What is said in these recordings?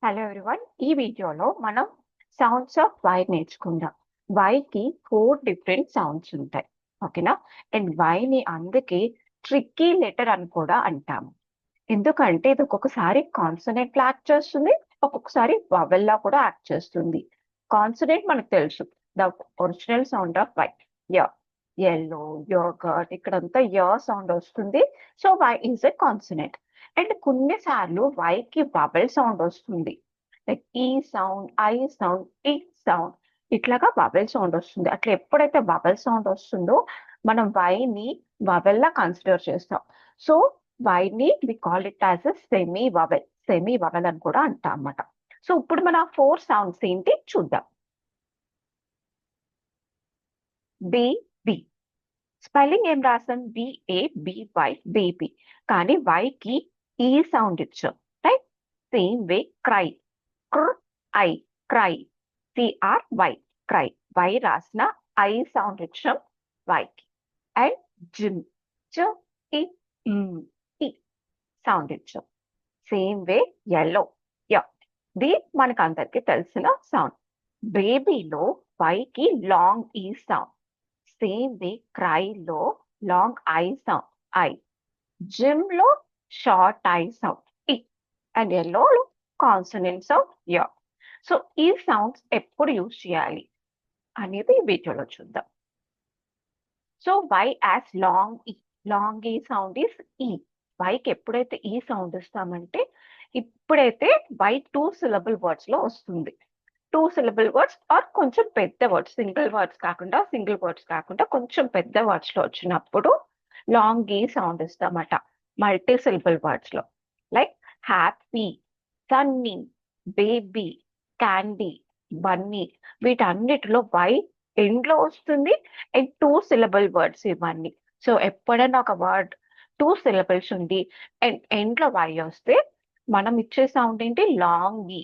Hello everyone. ఈ వీడియోలో మనం సౌండ్స్ ఆఫ్ వై నేర్చుకుందాం. వైకి 4 డిఫరెంట్ సౌండ్స్ ఉంటాయి. ఓకేనా? అండ్ వైని అందుకే ట్రిక్కీ లెటర్ అని కూడా అంటాము. ఎందుకంటే ఇది ఒక్కొక్కసారి కాన్సనెంట్ లా యాక్ట్ చేస్తుంది, ఒక్కొక్కసారి వవెల్ లా కూడా యాక్ట్ చేస్తుంది. కాన్సనెంట్ మనకు తెలుసు, the original sound of Y య, యెల్లో, యోగర్ట్, ఇక్కడంతా య సౌండ్ వస్తుంది. So Y is a consonant. And కొన్నిసార్లు వైకి వవెల్ సౌండ్ వస్తుంది, like E sound, I sound, E sound, ఇట్లాగా వవెల్ సౌండ్ వస్తుంది. అట్లా ఎప్పుడైతే వవెల్ సౌండ్ వస్తుందో మనం వైని వవెల్ లా కన్సిడర్ చేస్తాం. సో వైని we call it as a semi vowel అని కూడా అంటాం అన్నమాట. సో ఇప్పుడు మన 4 సౌండ్స్ ఏంటి చూద్దాం. B, B. స్పెల్లింగ్ ఏం రాసాం? BABY, baby. కానీ వైకి ఈ సౌండ్ ఇచ్చాం, రైట్? సేమ్ వే క్రై, క్ర్ I, cry, CRY, cry. Y రాసిన ఐ సౌండ్ ఇచ్చాం వైకి. అండ్ జిమ్, జ ఇ ఈ సౌండ్ ఇచ్చాం. సేమ్ వే yellow, య. ఇది మనకు అందరికి తెలిసిన సౌండ్. బేబీలో వైకి long E sound. Same way క్రైలో long I sound I. Gym లో షార్ట్ ఐ సౌండ్ ఇ. అండ్ yellow లో కాన్సనెంట్ సౌండ్ య. సో ఈ సౌండ్స్ ఎప్పుడు యూజ్ చేయాలి అనేది ఈ వీడియోలో చూద్దాం. So Y as long E sound is E. వైకి ఎప్పుడైతే ఈ సౌండ్ ఇస్తామంటే ఇప్పుడైతే వై 2 syllable వర్డ్స్ లో వస్తుంది. 2 syllable వర్డ్స్ ఆర్ కొంచెం పెద్ద వర్డ్స్, సింగిల్ వర్డ్స్ కాకుండా కొంచెం పెద్ద వర్డ్స్ లో వచ్చినప్పుడు లాంగ్ ఈ సౌండ్ ఇస్తామట మల్టీ సిలబుల్ వర్డ్స్ లో. Like happy, sunny, baby, candy, bunny, వీటన్నిటిలో వై ఎండ్ లో వస్తుంది. అండ్ 2 syllable వర్డ్స్ ఇవన్నీ. సో ఎప్పుడైనా ఒక వర్డ్ 2 syllables ఉండి అండ్ ఎండ్ లో వై వస్తే మనం ఇచ్చే సౌండ్ ఏంటి? Long E.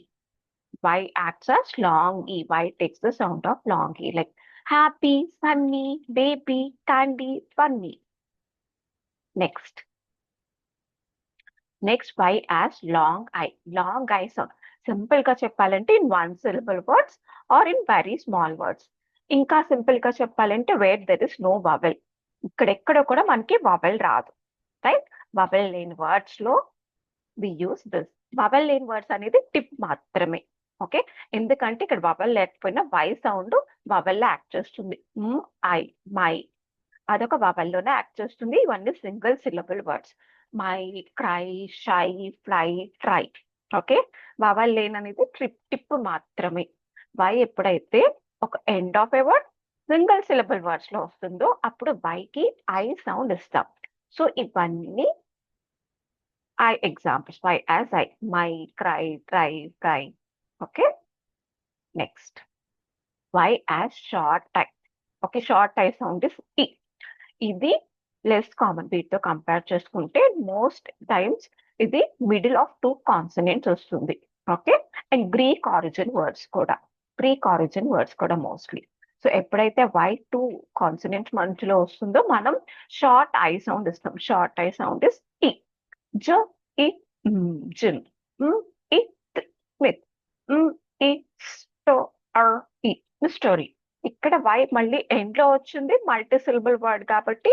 Y acts as long E. Why takes the sound of long E, like happy, sunny, baby, candy, bunny. Next Y as long I. Long I sound. Simple గా చెప్పాలంటే in 1 syllable words or in very small words. ఇంకా simple గా చెప్పాలంటే where there is no vowel. ఇక్కడెక్కడ కూడా మనకి vowel రాదు, right? Vowel లేని వర్డ్స్ లో వి యూస్ దిస్. వవెల్ లేని వర్డ్స్ అనేది టిప్ మాత్రమే. ఓకే, ఎందుకంటే ఇక్కడ వవెల్ లేకపోయినా వై సౌండ్ వవెల్ యాక్ట్ చేస్తుంది. ఐ, మై, అదొక వవెల్ లోనే యాక్ట్ చేస్తుంది. ఇవన్నీ single syllable words. My, cry, shy, fly, try. Okay, vowel లేననేది టిప్ మాత్రమే. వై ఎప్పుడైతే ఒక end of a word single syllable words లో వస్తుందో అప్పుడు వైకి ఐ సౌండ్ ఇస్తాం. సో ఇవన్నీ I examples. Why as I, my, cry, try, fry. Okay. Next. Why as short I. Okay, short I sound is E. ఇది లెస్ కామన్. వీటితో compare చేసుకుంటే మోస్ట్ టైమ్స్ ఇది మిడిల్ ఆఫ్ 2 కాన్సనెంట్స్ వస్తుంది. Okay, and Greek origin words కూడా mostly. So ఎప్పుడైతే Y 2 consonants మధ్యలో వస్తుందో మనం షార్ట్ ఐ సౌండ్ ఇస్తాం. Short I sound is E. జ ఇ gym, it Smith, it story, story. ఇక్కడ వై మళ్ళీ ఎండ్ లో వచ్చింది, మల్టీ సిలబుల్ వర్డ్ కాబట్టి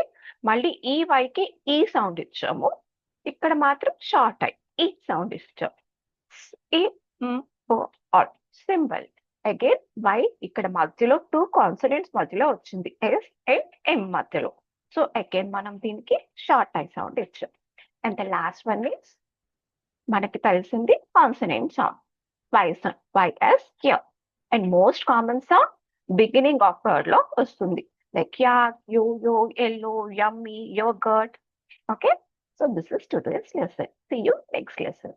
మళ్ళీ ఈ వైకి ఈ సౌండ్ ఇచ్చాము. ఇక్కడ మాత్రం షార్ట్ ఐ ఈ సౌండ్ ఇచ్చాం. సింబల్ అగైన్ వై ఇక్కడ మధ్యలో 2 కాన్సనెంట్స్ మధ్యలో వచ్చింది, ఎస్ అండ్ ఎం మధ్యలో. సో అగైన్ మనం దీనికి షార్ట్ ఐ సౌండ్ ఇచ్చాం. And the last one is మనకి తెలిసింది consonant sound. Y is here. And most common sound beginning of word లో వస్తుంది, like ya, yo, yellow, yummy, yoghurt. Okay, so this is today's lesson. See you next lesson.